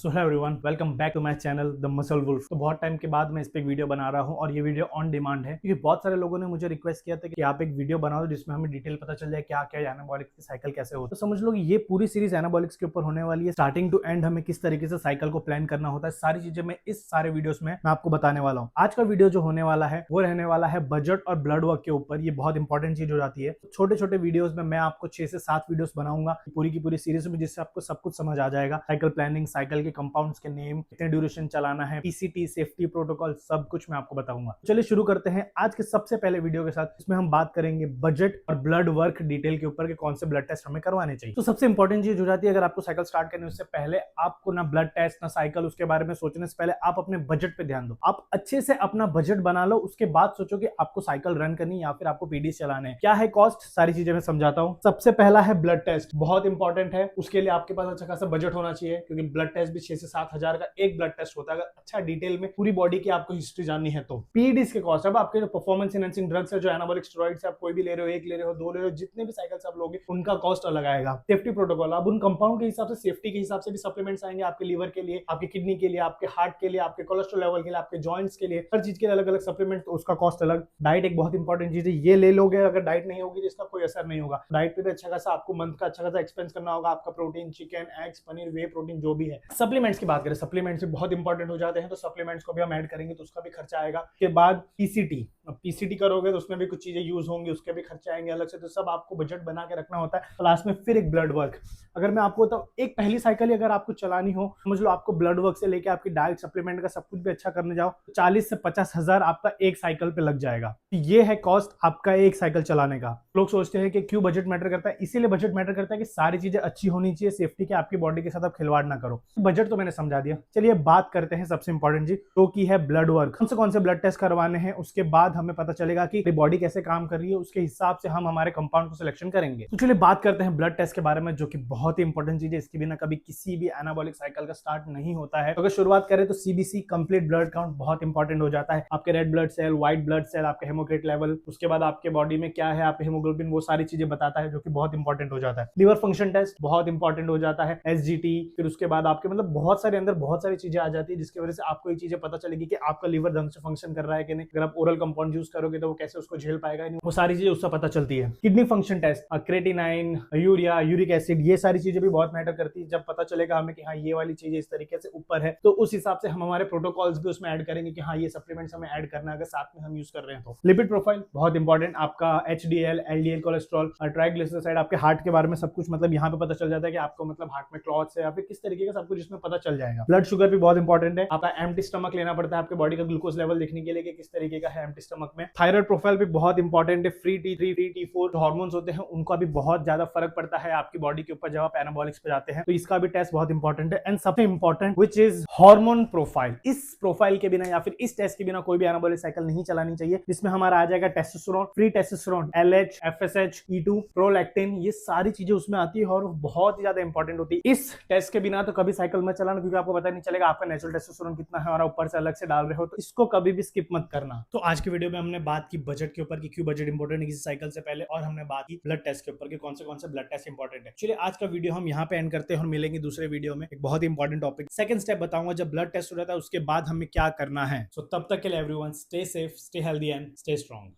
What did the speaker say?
So hello everyone, welcome back to my channel the muscle wolf. तो बहुत time के बाद मैं इस पे एक वीडियो बना रहा हूँ और ये वीडियो ऑन डिमांड है क्योंकि बहुत सारे लोगों ने मुझे रिक्वेस्ट किया था कि आप एक वीडियो बनाओ जिसमें हमें डिटेल पता चल जाए क्या क्या एनाबॉलिक्स की साइकिल कैसे होती है। तो समझ लो ये पूरी सीरीज एनाबॉलिक्स के ऊपर होने वाली है। स्टार्टिंग टू एंड हमें किस तरीके से साइकिल को प्लान करना होता है, सारी चीजें मैं इस सारे वीडियोस में मैं आपको बताने वाला हूँ। आज का वीडियो जो होने वाला है वो रहने वाला है बजट और ब्लड वर्क के ऊपर। ये बहुत इंपॉर्टेंट चीज हो जाती है। छोटे छोटे वीडियोस में मैं आपको 6 से 7 वीडियोस बनाऊंगा पूरी की पूरी सीरीज में, जिससे आपको सब कुछ समझ आ जाएगा। साइकिल प्लानिंग, साइकिल के कंपाउंड्स के नेम, कितने ड्यूरेशन चलाना है, पीसीटी, सेफ्टी प्रोटोकॉल, सब कुछ मैं आपको बताऊंगा। चलिए शुरू करते हैं आज के सबसे पहले वीडियो के साथ। इसमें हम बात करेंगे बजट और ब्लड वर्क डिटेल के ऊपर के कौन से ब्लड टेस्ट हमें करवाने चाहिए। तो सबसे इंपॉर्टेंट चीज हो जाती है, अगर आपको साइकिल स्टार्ट करने उससे पहले आपको ना ब्लड टेस्ट ना साइकिल, उसके बारे में सोचने से पहले आप अपने बजट पे ध्यान दो। आप अच्छे से अपना बजट बना लो, उसके बाद सोचो कि आपको साइकिल रन करनी या फिर आपको पीडी चलाने हैं, क्या है कॉस्ट, सारी चीजें मैं समझाता हूँ। सबसे पहला है ब्लड टेस्ट, बहुत इंपॉर्टेंट है। उसके लिए आपके पास अच्छा खासा बजट होना चाहिए क्योंकि ब्लड टेस्ट भी 6 से 7 हजार का एक ब्लड टेस्ट होता है। अगर अच्छा डिटेल में पूरी बॉडी की आपको हिस्ट्री जाननी है तो पीडीज के कॉस्ट, अब आपके जो परफॉर्मेंस एनहांसिंग ड्रग्स है, जो एनाबॉलिक स्टेरॉइड्स आप कोई भी ले रहे हो, एक ले रहे हो, दो ले रहे हो, जितने भी साइकिल्स आप लोगे उनका कॉस्ट अलग आएगा। सेफ्टी प्रोटोकॉल, अब उन कंपाउंड के हिसाब से, सेफ्टी के हिसाब से भी सप्लीमेंट्स आएंगे आपके लीवर के लिए, आपकी किडनी के लिए, आपके हार्ट के लिए, आपके कोलेस्ट्रॉल लेवल के लिए, आपके जॉइंट्स के लिए, हर चीज के लिए अलग अलग सप्लीमेंट, तो उसका कॉस्ट अलग। डाइट एक बहुत इंपॉर्टेंट चीज है, ये ले लोगे, अगर डाइट नहीं होगी तो इसका कोई असर नहीं होगा। डाइट पे भी अच्छा खासा आपको मंथ का अच्छा खासा एक्सपेंस करना होगा। आपका प्रोटीन, चिकन, एग्स, पनीर, वे प्रोटीन जो भी है। सप्लीमेंट्स की बात करें, सप्लीमेंट्स भी बहुत इंपॉर्टेंट हो जाते हैं, तो सप्लीमेंट्स को भी हम ऐड करेंगे तो उसका भी खर्चा आएगा। उसके बाद पीसीटी, अब पीसीटी करोगे तो उसमें भी कुछ चीजें यूज होंगी, उसके भी खर्चे आएंगे अलग से, तो सब आपको बजट बना के रखना होता है। लास्ट में फिर एक ब्लड वर्क। अगर मैं आपको बताऊं, एक पहली साइकिल ही अगर आपको चलानी हो, समझ लो आपको ब्लड वर्क से लेके आपकी डाइट, सप्लीमेंट का सब कुछ भी अच्छा करने जाओ, 40 से 50 हजार आपका एक साइकिल पे लग जाएगा। ये है कॉस्ट आपका एक साइकिल चलाने का। लोग सोचते हैं कि क्यों बजट मैटर करता है, इसीलिए बजट मैटर करता है कि सारी चीजें अच्छी होनी चाहिए, सेफ्टी के, आपकी बॉडी के साथ आप खिलवाड़ ना करो। बजट तो मैंने समझा दिया, चलिए बात करते हैं सबसे इंपॉर्टेंट चीज जो की है ब्लड वर्क। कौन से ब्लड टेस्ट करवाने हैं, उसके बाद हमें पता चलेगा कि बॉडी कैसे काम कर रही है, उसके हिसाब से हम हमारे कंपाउंड को सिलेक्शन करेंगे। तो चलिए बात करते हैं ब्लड टेस्ट के बारे में, जो कि बहुत ही इंपॉर्टेंट चीज है। इसके बिना कभी किसी भी एनाबॉलिक साइकिल का स्टार्ट नहीं होता है। तो अगर शुरुआत करें तो सीबीसी, कंप्लीट ब्लड काउंट, बहुत इंपॉर्टेंट हो जाता है। आपके red blood cell, white blood cell, आपके हेमोक्रेट लेवल, उसके बाद आपके बॉडी में क्या है, आपके हेमोग्लोबिन, वो सारी चीजें बताता है, जो कि बहुत इंपॉर्टेंट हो जाता है। लिवर फंक्शन टेस्ट बहुत इंपॉर्टेंट हो जाता है, एसजीटी, फिर उसके बाद आपके मतलब बहुत सारे अंदर बहुत सारी चीजें आ जाती है, जिसकी वजह से आपको ये चीजें पता चलेगी कि आपका लिवर ढंग से फंक्शन कर रहा है कि नहीं। अगर आप ओरल कंपाउंड यूज करोगे तो वो कैसे उसको झेल पाएगा नहीं, वो सारी चीजें उससे पता चलती है। Kidney function test, creatinine, urea, uric acid, ये सारी चीजें भी बहुत मैटर करती है। जब पता चलेगा हमें कि हाँ ये वाली चीजें इस तरीके से ऊपर है, तो उस हिसाब से हम हमारे प्रोटोकॉल्स भी उसमें ऐड करेंगे कि हाँ ये सप्लीमेंट्स हमें ऐड करना है अगर साथ में हम यूज कर रहे हैं तो। लिपिड प्रोफाइल बहुत इंपॉर्टेंट, आपका एचडीएल, एलडीएल कोलेस्ट्रॉल, ट्राइग्लिसराइड, आपके हार्ट के बारे में सब कुछ, मतलब यहाँ पे पता चल जाता है कि आपको मतलब हार्ट में क्लॉट्स है या फिर किस तरीके का, सब कुछ इसमें पता चल जाएगा। ब्लड शुगर भी बहुत इंपॉर्टेंट है, आपका एम्प्टी स्टमक लेना पड़ता है आपके बॉडी का ग्लूकोज लेवल देखने के लिए कि किस तरीके का है एम्प्टी स्टमक में। थायराइड प्रोफाइल भी बहुत इंपॉर्टेंट है। Free T3, free T4 hormones होते हैं, उनका भी बहुत ज्यादा फर्क पड़ता है आपकी बॉडी के ऊपर जब आप एनाबॉलिक्स पे जाते हैं, तो इसका भी टेस्ट बहुत इंपॉर्टेंट है। एंड सबसे important which is hormone profile. इस प्रोफाइल के बिना या फिर इस टेस्ट के बिना कोई भी एनाबॉलिक साइकिल नहीं चलानी चाहिए, जिसमें हमारा आ जाएगा testosterone, free testosterone, LH, FSH, E2, prolactin, ये सारी चीजें उसमें आती है और बहुत ही ज्यादा इंपॉर्टेंट होती है। इस टेस्ट के बिना तो कभी साइकिल मत चलाना, क्योंकि आपको पता नहीं चलेगा आपका नेचुरल टेस्टोस्टेरोन कितना है और ऊपर से अलग से डाल रहे हो, तो इसको कभी भी स्किप मत करना। तो आज की वीडियो में हमने बात की बजट के ऊपर कि क्यों बजट इंपॉर्टेंट है किसी साइकिल से पहले, और हमने बात की ब्लड टेस्ट के ऊपर कि कौन से ब्लड टेस्ट इंपॉर्टेंट है। चलिए आज का वीडियो हम यहाँ पे एंड करते हैं और मिलेंगे दूसरे वीडियो में एक बहुत ही इंपॉर्टेंट टॉपिक। सेकंड स्टेप बताऊंगा जब ब्लड टेस्ट हो जाता है उसके बाद हमें क्या करना है। सो तब तक के लिए everyone stay safe, stay healthy and stay strong.